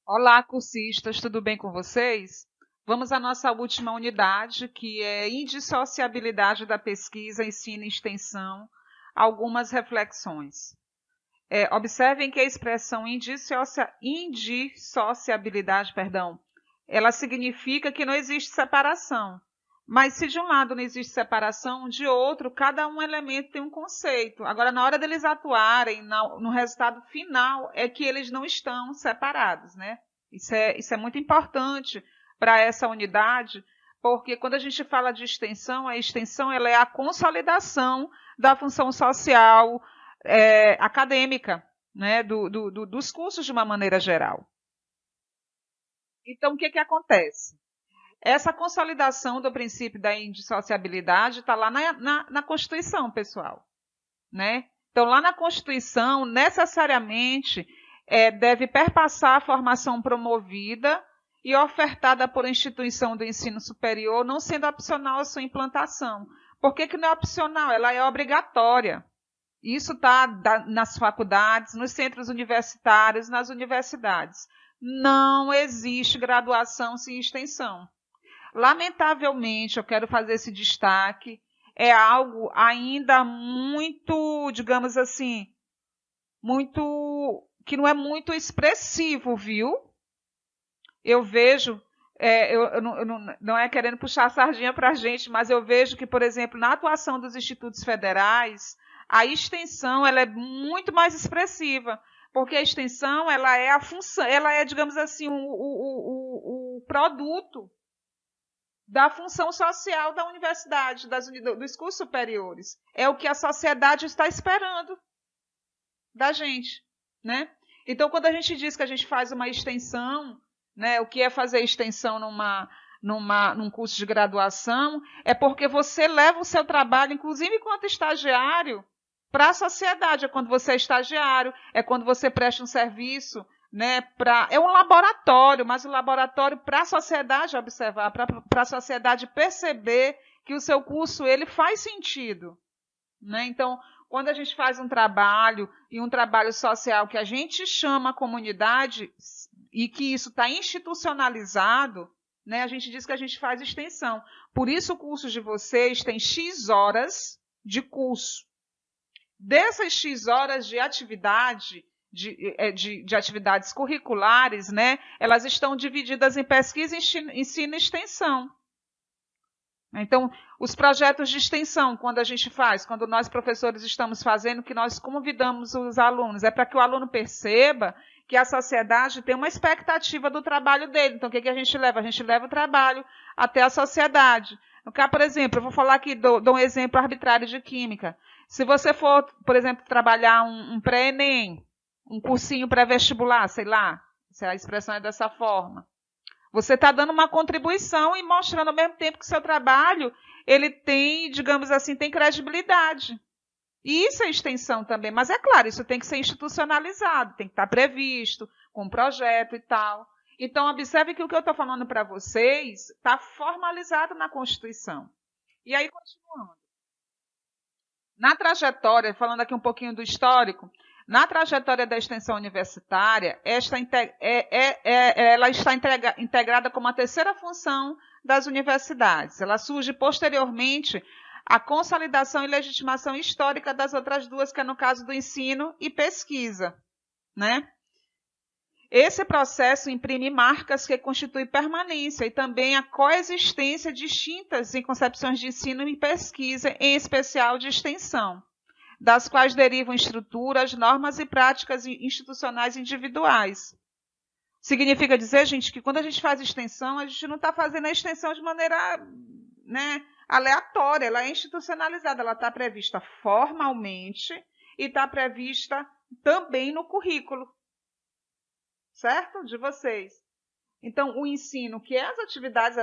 Olá, cursistas, tudo bem com vocês? Vamos à nossa última unidade, que é indissociabilidade da pesquisa, ensino e extensão, algumas reflexões. Observem que a expressão indissociabilidade, ela significa que não existe separação. Mas se de um lado não existe separação, de outro, cada um elemento tem um conceito. Agora, na hora deles atuarem, no resultado final, é que eles não estão separados, né? Isso é muito importante para essa unidade, porque quando a gente fala de extensão, a extensão ela é a consolidação da função social, acadêmica, né, dos cursos de uma maneira geral. Então, o que acontece? Essa consolidação do princípio da indissociabilidade está lá na Constituição, pessoal. Né? Então, lá na Constituição, necessariamente, deve perpassar a formação promovida e ofertada por instituição do ensino superior, não sendo opcional a sua implantação. Por que não é opcional? Ela é obrigatória. Isso está nas faculdades, nos centros universitários, nas universidades. Não existe graduação sem extensão. Lamentavelmente, eu quero fazer esse destaque, é algo ainda muito, digamos assim, que não é muito expressivo, viu? Eu vejo, não é querendo puxar a sardinha para a gente, mas eu vejo que, por exemplo, na atuação dos institutos federais, a extensão ela é muito mais expressiva, porque a extensão ela é a função, ela é, digamos assim, o produto da função social da universidade, dos cursos superiores. É o que a sociedade está esperando da gente, né? Então, quando a gente diz que a gente faz uma extensão, né, o que é fazer extensão num curso de graduação, é porque você leva o seu trabalho, inclusive enquanto estagiário, para a sociedade. É quando você é estagiário, é quando você presta um serviço, né, é um laboratório, mas um laboratório para a sociedade observar, para a sociedade perceber que o seu curso ele faz sentido. Né? Então, quando a gente faz um trabalho, e um trabalho social que a gente chama a comunidade, e que isso está institucionalizado, né, a gente diz que a gente faz extensão. Por isso, o curso de vocês tem X horas de curso. Dessas X horas de atividade, de atividades curriculares, né, elas estão divididas em pesquisa, ensino e extensão. Então, os projetos de extensão, quando a gente faz, quando nós professores estamos fazendo, que nós convidamos os alunos, é para que o aluno perceba que a sociedade tem uma expectativa do trabalho dele. Então, o que a gente leva? A gente leva o trabalho até a sociedade. No caso, por exemplo, eu vou falar aqui, dou um exemplo arbitrário de química. Se você for, por exemplo, trabalhar um pré-ENEM, um cursinho pré-vestibular, sei lá, se a expressão é dessa forma, você está dando uma contribuição e mostrando ao mesmo tempo que o seu trabalho ele tem, digamos assim, tem credibilidade. E isso é extensão também, mas é claro, isso tem que ser institucionalizado, tem que estar previsto, com um projeto e tal. Então, observe que o que eu estou falando para vocês está formalizado na Constituição. E aí, continuando. Na trajetória, falando aqui um pouquinho do histórico, na trajetória da extensão universitária, ela está integrada como a terceira função das universidades. Ela surge posteriormente à consolidação e legitimação histórica das outras duas, que é no caso do ensino e pesquisa. Né? Esse processo imprime marcas que constituem permanência e também a coexistência distintas em concepções de ensino e pesquisa, em especial de extensão, das quais derivam estruturas, normas e práticas institucionais individuais. Significa dizer, gente, que quando a gente faz extensão, a gente não está fazendo a extensão de maneira, né, aleatória, ela é institucionalizada, ela está prevista formalmente e está prevista também no currículo. Certo? De vocês. Então, o ensino, que é as atividades,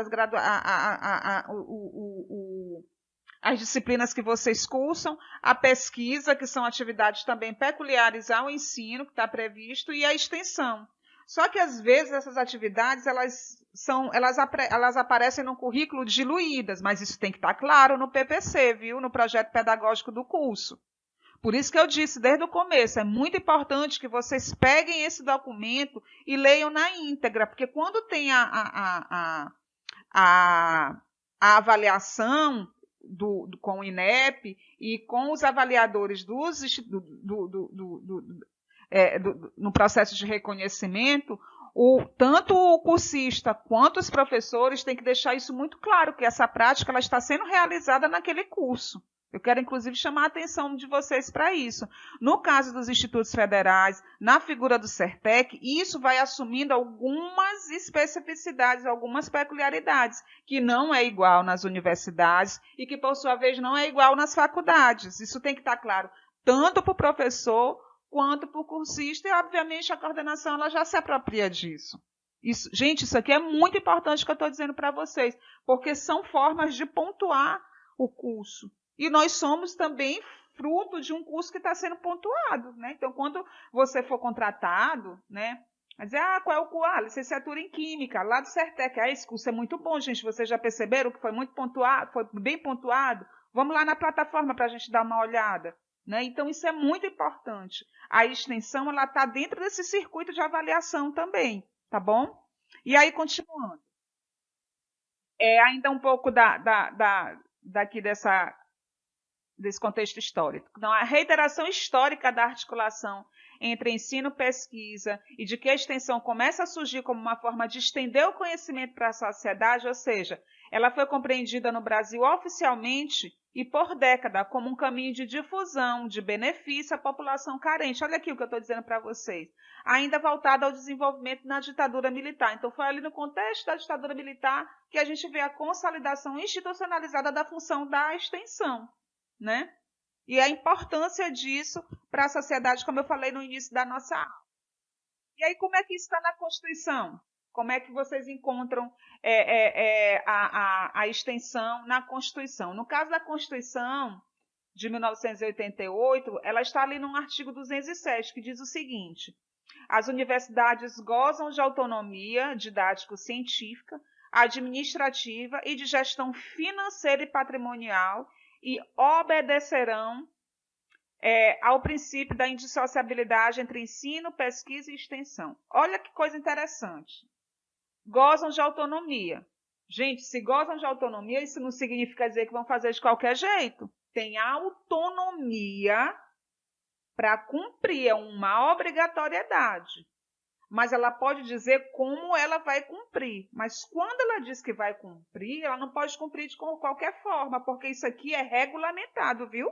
as disciplinas que vocês cursam, a pesquisa, que são atividades também peculiares ao ensino, que está previsto, e a extensão. Só que, às vezes, essas atividades, elas aparecem no currículo diluídas, mas isso tem que estar claro no PPC, viu? No projeto pedagógico do curso. Por isso que eu disse desde o começo, é muito importante que vocês peguem esse documento e leiam na íntegra, porque quando tem a avaliação com o INEP e com os avaliadores no processo de reconhecimento, tanto o cursista quanto os professores têm que deixar isso muito claro, que essa prática ela está sendo realizada naquele curso. Eu quero, inclusive, chamar a atenção de vocês para isso. No caso dos institutos federais, na figura do Sertec, isso vai assumindo algumas especificidades, algumas peculiaridades, que não é igual nas universidades e que, por sua vez, não é igual nas faculdades. Isso tem que estar claro, tanto para o professor quanto para o cursista, e, obviamente, a coordenação ela já se apropria disso. Gente, isso aqui é muito importante que eu estou dizendo para vocês, porque são formas de pontuar o curso. E nós somos também fruto de um curso que está sendo pontuado, né? Então, quando você for contratado, né? Vai dizer, qual é o curso? Licenciatura em Química, lá do Sertec. Esse curso é muito bom, gente. Vocês já perceberam que foi muito pontuado, foi bem pontuado? Vamos lá na plataforma para a gente dar uma olhada. Né? Então, isso é muito importante. A extensão ela está dentro desse circuito de avaliação também, tá bom? E aí, continuando. Ainda um pouco daqui desse contexto histórico. Então, a reiteração histórica da articulação entre ensino e pesquisa e de que a extensão começa a surgir como uma forma de estender o conhecimento para a sociedade, ou seja, ela foi compreendida no Brasil oficialmente e por década como um caminho de difusão, de benefício à população carente. Olha aqui o que eu estou dizendo para vocês. Ainda voltado ao desenvolvimento na ditadura militar. Então, foi ali no contexto da ditadura militar que a gente vê a consolidação institucionalizada da função da extensão, né? E a importância disso para a sociedade, como eu falei no início da nossa aula. E aí, como é que isso está na Constituição? Como é que vocês encontram a extensão na Constituição? No caso da Constituição de 1988, ela está ali no artigo 207, que diz o seguinte: as universidades gozam de autonomia didático-científica, administrativa e de gestão financeira e patrimonial e obedecerão ao princípio da indissociabilidade entre ensino, pesquisa e extensão. Olha que coisa interessante. Gozam de autonomia. Gente, se gozam de autonomia, isso não significa dizer que vão fazer de qualquer jeito. Tem autonomia para cumprir, é uma obrigatoriedade. Mas ela pode dizer como ela vai cumprir. Mas quando ela diz que vai cumprir, ela não pode cumprir de qualquer forma, porque isso aqui é regulamentado, viu?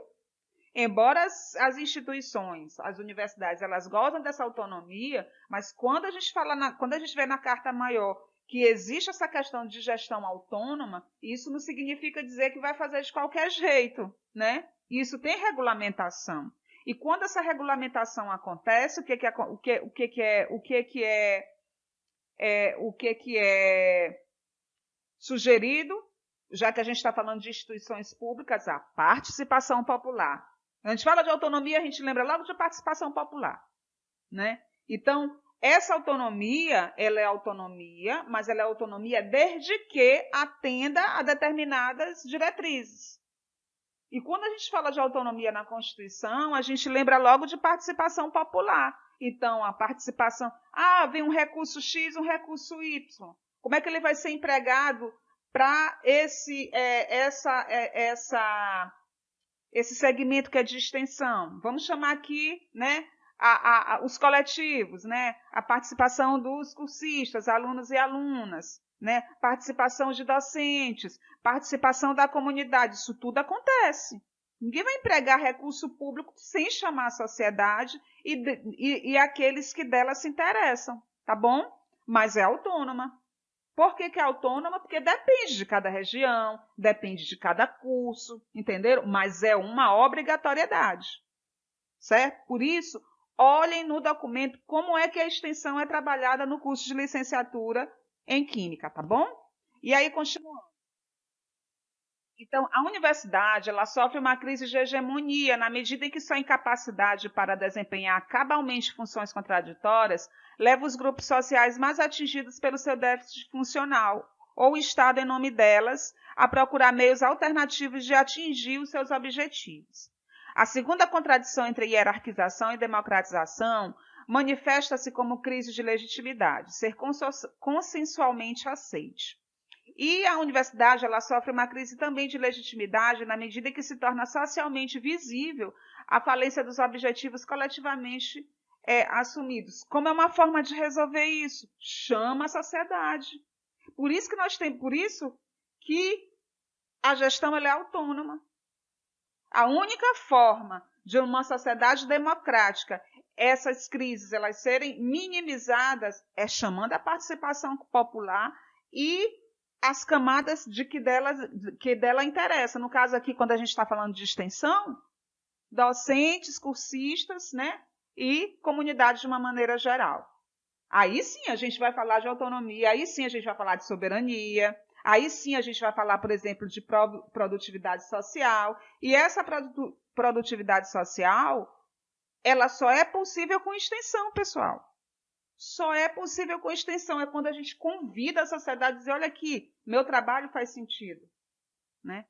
Embora as instituições, as universidades, elas gozam dessa autonomia, mas quando a gente quando a gente vê na Carta Maior que existe essa questão de gestão autônoma, isso não significa dizer que vai fazer de qualquer jeito, né? Isso tem regulamentação. E quando essa regulamentação acontece, o que é sugerido, já que a gente está falando de instituições públicas, a participação popular. A gente fala de autonomia, a gente lembra logo de participação popular, né? Então, essa autonomia, ela é autonomia, mas ela é autonomia desde que atenda a determinadas diretrizes. E quando a gente fala de autonomia na Constituição, a gente lembra logo de participação popular. Então, a participação... vem um recurso X, um recurso Y. Como é que ele vai ser empregado para esse segmento que é de extensão? Vamos chamar aqui, né, os coletivos, né, a participação dos cursistas, alunos e alunas, né, participação de docentes, participação da comunidade. Isso tudo acontece. Ninguém vai empregar recurso público sem chamar a sociedade e aqueles que dela se interessam, tá bom? Mas é autônoma. Por que é autônoma? Porque depende de cada região, depende de cada curso, entenderam? Mas é uma obrigatoriedade, certo? Por isso, olhem no documento como é que a extensão é trabalhada no curso de licenciatura em Química, tá bom? E aí, continuando. Então, a universidade ela sofre uma crise de hegemonia na medida em que sua incapacidade para desempenhar cabalmente funções contraditórias leva os grupos sociais mais atingidos pelo seu déficit funcional, ou o Estado, em nome delas, a procurar meios alternativos de atingir os seus objetivos. A segunda contradição entre hierarquização e democratização manifesta-se como crise de legitimidade, ser consensualmente aceite. E a universidade ela sofre uma crise também de legitimidade na medida em que se torna socialmente visível a falência dos objetivos coletivamente assumidos. Como é uma forma de resolver isso? Chama a sociedade. Por isso que a gestão ela é autônoma. A única forma de uma sociedade democrática essas crises elas serem minimizadas é chamando a participação popular e as camadas que dela interessa. No caso aqui, quando a gente está falando de extensão, docentes, cursistas, né, e comunidade de uma maneira geral. Aí sim a gente vai falar de autonomia, aí sim a gente vai falar de soberania, aí sim a gente vai falar, por exemplo, de produtividade social. E essa produtividade social, ela só é possível com extensão, pessoal. Só é possível com extensão. É quando a gente convida a sociedade a dizer, olha aqui, meu trabalho faz sentido. Né?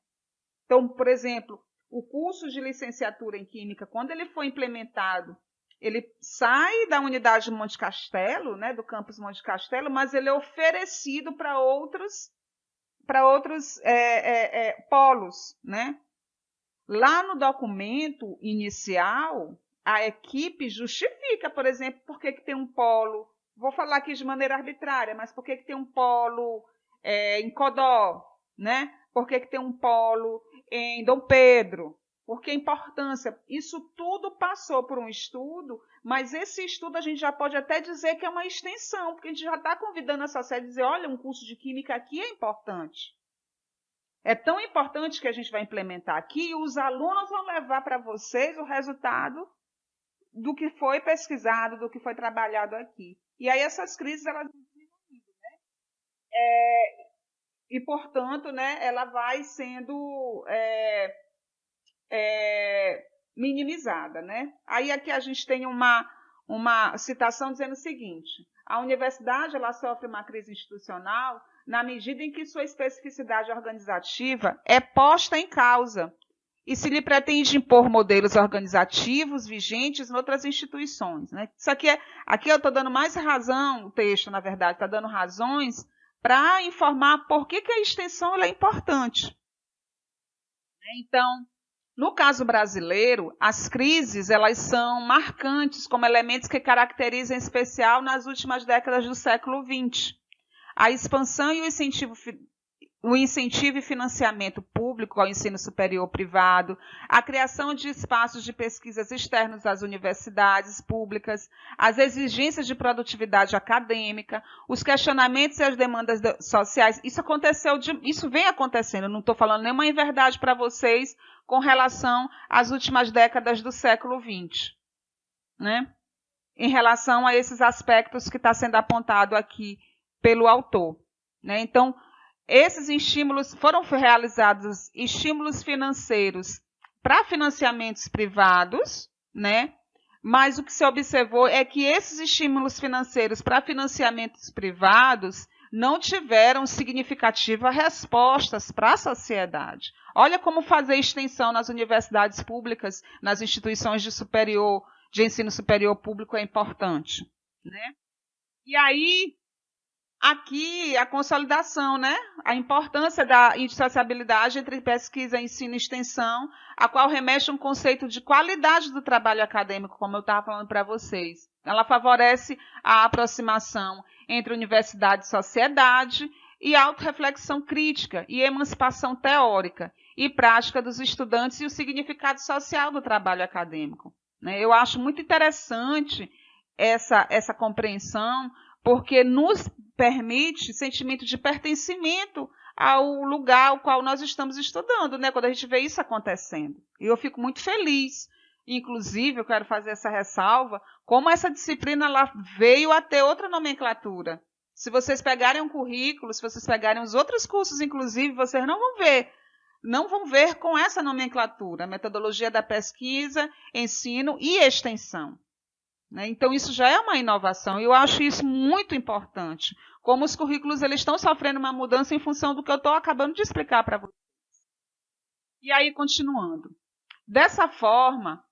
Então, por exemplo, o curso de licenciatura em Química, quando ele foi implementado, ele sai da unidade de Monte Castelo, né, do campus Monte Castelo, mas ele é oferecido para outros polos. Né? Lá no documento inicial, a equipe justifica, por exemplo, por que tem um polo, vou falar aqui de maneira arbitrária, mas por que tem um polo em Codó, né? Por que tem um polo em Dom Pedro? Por que a importância? Isso tudo passou por um estudo, mas esse estudo a gente já pode até dizer que é uma extensão, porque a gente já está convidando a sociedade a dizer, olha, um curso de Química aqui é importante. É tão importante que a gente vai implementar aqui e os alunos vão levar para vocês o resultado do que foi pesquisado, do que foi trabalhado aqui. E aí essas crises, elas vão diminuindo, né? E, portanto, né, ela vai sendo minimizada, né? Aí aqui a gente tem uma citação dizendo o seguinte, a universidade ela sofre uma crise institucional na medida em que sua especificidade organizativa é posta em causa e se lhe pretende impor modelos organizativos vigentes em outras instituições. Né? Isso aqui eu estou dando mais razão, o texto, na verdade, está dando razões para informar por que a extensão ela é importante. Então, no caso brasileiro, as crises elas são marcantes como elementos que caracterizam em especial nas últimas décadas do século XX. A expansão e o incentivo e financiamento público ao ensino superior privado, a criação de espaços de pesquisas externos às universidades públicas, as exigências de produtividade acadêmica, os questionamentos e as demandas sociais, isso vem acontecendo, eu não estou falando nenhuma inverdade para vocês com relação às últimas décadas do século XX, né? Em relação a esses aspectos que está sendo apontado aqui pelo autor. Né? Então, esses estímulos foram realizados estímulos financeiros para financiamentos privados, né? Mas o que se observou é que esses estímulos financeiros para financiamentos privados não tiveram significativas respostas para a sociedade. Olha como fazer extensão nas universidades públicas, nas instituições de ensino superior público é importante. Né? E aí, aqui, a consolidação, né? A importância da indissociabilidade entre pesquisa, ensino e extensão, a qual remete a um conceito de qualidade do trabalho acadêmico, como eu estava falando para vocês. Ela favorece a aproximação entre universidade e sociedade e autorreflexão crítica e emancipação teórica e prática dos estudantes e o significado social do trabalho acadêmico. Eu acho muito interessante essa compreensão, porque nos permite sentimento de pertencimento ao lugar ao qual nós estamos estudando, né? Quando a gente vê isso acontecendo. E eu fico muito feliz. Inclusive, eu quero fazer essa ressalva, como essa disciplina ela veio a ter outra nomenclatura. Se vocês pegarem um currículo, se vocês pegarem os outros cursos, inclusive, vocês não vão ver com essa nomenclatura, metodologia da pesquisa, ensino e extensão. Então, isso já é uma inovação e eu acho isso muito importante. Como os currículos eles estão sofrendo uma mudança em função do que eu estou acabando de explicar para vocês. E aí, continuando. Dessa forma,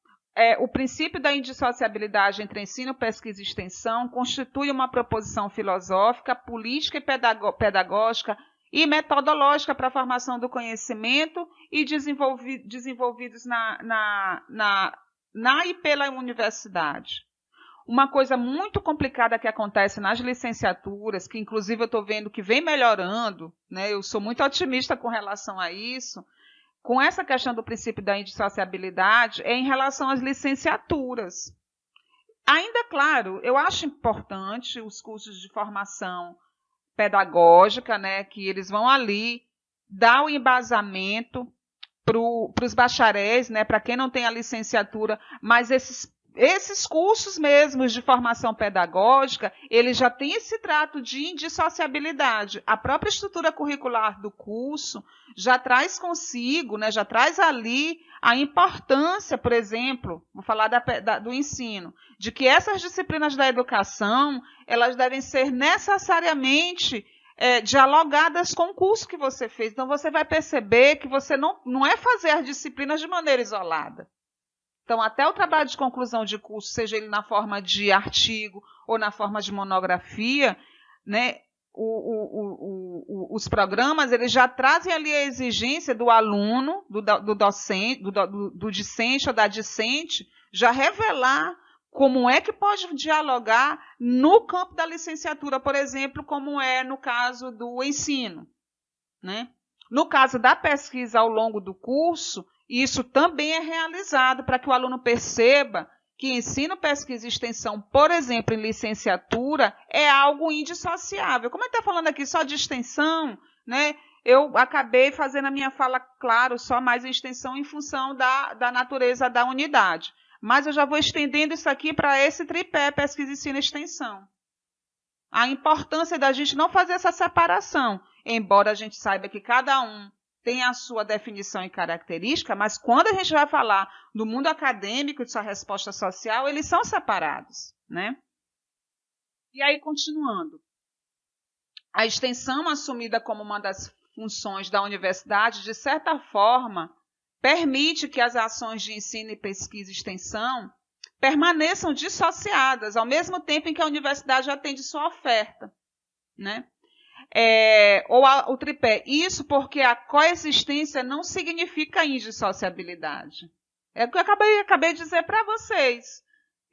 o princípio da indissociabilidade entre ensino, pesquisa e extensão constitui uma proposição filosófica, política e pedagógica e metodológica para a formação do conhecimento e desenvolvidos na e pela universidade. Uma coisa muito complicada que acontece nas licenciaturas, que inclusive eu estou vendo que vem melhorando, né? Eu sou muito otimista com relação a isso, com essa questão do princípio da indissociabilidade, é em relação às licenciaturas. Ainda, claro, eu acho importante os cursos de formação pedagógica, né, que eles vão ali dar o embasamento para os bacharéis, né, para quem não tem a licenciatura, mas esses cursos mesmos de formação pedagógica, eles já têm esse trato de indissociabilidade. A própria estrutura curricular do curso já traz consigo, né, já traz ali a importância, por exemplo, vou falar do ensino, de que essas disciplinas da educação, elas devem ser necessariamente dialogadas com o curso que você fez. Então, você vai perceber que você não é fazer as disciplinas de maneira isolada. Então, até o trabalho de conclusão de curso, seja ele na forma de artigo ou na forma de monografia, né, os programas eles já trazem ali a exigência do aluno, do docente, do discente ou da discente, já revelar como é que pode dialogar no campo da licenciatura, por exemplo, como é no caso do ensino, né? No caso da pesquisa ao longo do curso, isso também é realizado para que o aluno perceba que ensino, pesquisa e extensão, por exemplo, em licenciatura, é algo indissociável. Como a gente está falando aqui só de extensão, né? Eu acabei fazendo a minha fala, claro, só mais em extensão em função da natureza da unidade. Mas eu já vou estendendo isso aqui para esse tripé, pesquisa, ensino e extensão. A importância da gente não fazer essa separação, embora a gente saiba que cada um tem a sua definição e característica, mas quando a gente vai falar do mundo acadêmico e de sua resposta social, eles são separados, né? E aí, continuando. A extensão assumida como uma das funções da universidade, de certa forma, permite que as ações de ensino e pesquisa e extensão permaneçam dissociadas, ao mesmo tempo em que a universidade atende sua oferta, né? O tripé. Isso porque a coexistência não significa indissociabilidade. É o que eu acabei de dizer para vocês.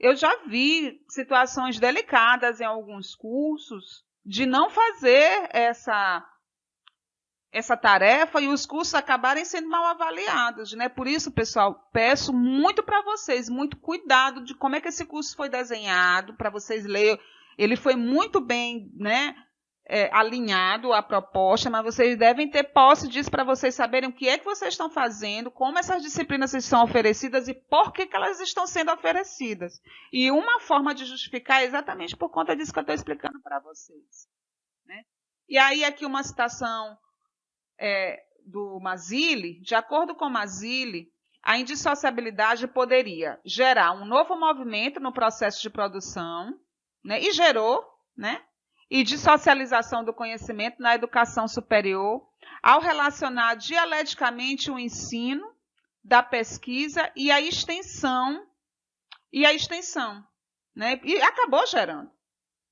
Eu já vi situações delicadas em alguns cursos de não fazer essa tarefa e os cursos acabarem sendo mal avaliados, né? Por isso, pessoal, peço muito para vocês, muito cuidado de como é que esse curso foi desenhado, para vocês lerem. Ele foi muito bem, né, alinhado à proposta, mas vocês devem ter posse disso para vocês saberem o que é que vocês estão fazendo, como essas disciplinas são oferecidas e por que elas estão sendo oferecidas. E uma forma de justificar é exatamente por conta disso que eu estou explicando para vocês, né? E aí aqui uma citação do Mazzilli. De acordo com Mazzilli, a indissociabilidade poderia gerar um novo movimento no processo de produção, né, e gerou, né, e de socialização do conhecimento na educação superior, ao relacionar dialeticamente o ensino da pesquisa e a extensão, né, e acabou gerando,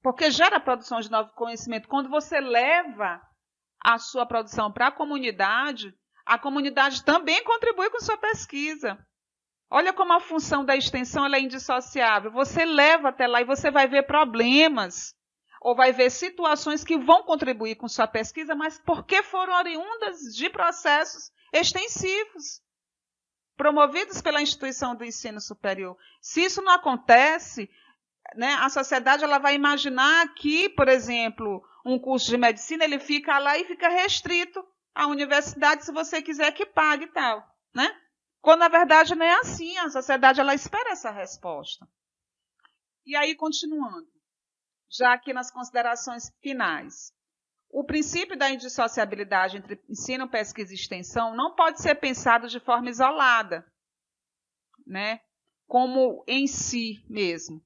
porque gera a produção de novo conhecimento. Quando você leva a sua produção para a comunidade também contribui com sua pesquisa. Olha como a função da extensão ela é indissociável. Você leva até lá e você vai ver problemas ou vai ver situações que vão contribuir com sua pesquisa, mas porque foram oriundas de processos extensivos, promovidos pela instituição do ensino superior. Se isso não acontece, né, a sociedade ela vai imaginar que, por exemplo, um curso de medicina ele fica lá e fica restrito à universidade, se você quiser que pague e tal, né? Quando, na verdade, não é assim. A sociedade ela espera essa resposta. E aí, continuando, já aqui nas considerações finais. O princípio da indissociabilidade entre ensino, pesquisa e extensão não pode ser pensado de forma isolada, né? Como em si mesmo.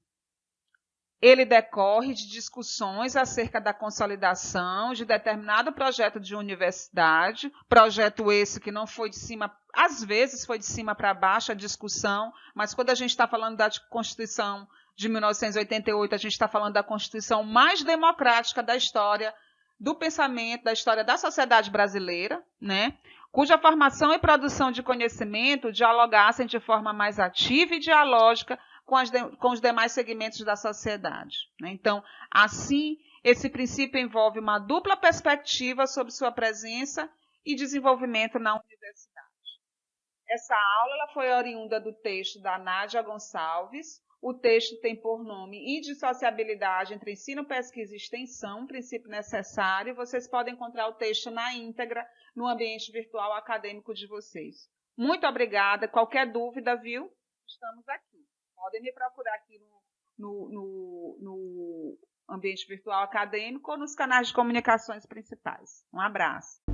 ele decorre de discussões acerca da consolidação de determinado projeto de universidade, projeto esse que não foi de cima, às vezes foi de cima para baixo a discussão, mas quando a gente está falando da Constituição de 1988, a gente está falando da Constituição mais democrática da história do pensamento, da história da sociedade brasileira, né? Cuja formação e produção de conhecimento dialogassem de forma mais ativa e dialógica com os demais segmentos da sociedade. Né? Então, assim, esse princípio envolve uma dupla perspectiva sobre sua presença e desenvolvimento na universidade. Essa aula ela foi oriunda do texto da Nádia Gonçalves. O texto tem por nome Indissociabilidade entre Ensino, Pesquisa e Extensão, princípio necessário. Vocês podem encontrar o texto na íntegra no ambiente virtual acadêmico de vocês. Muito obrigada. Qualquer dúvida, viu? Estamos aqui. Podem me procurar aqui no ambiente virtual acadêmico ou nos canais de comunicações principais. Um abraço.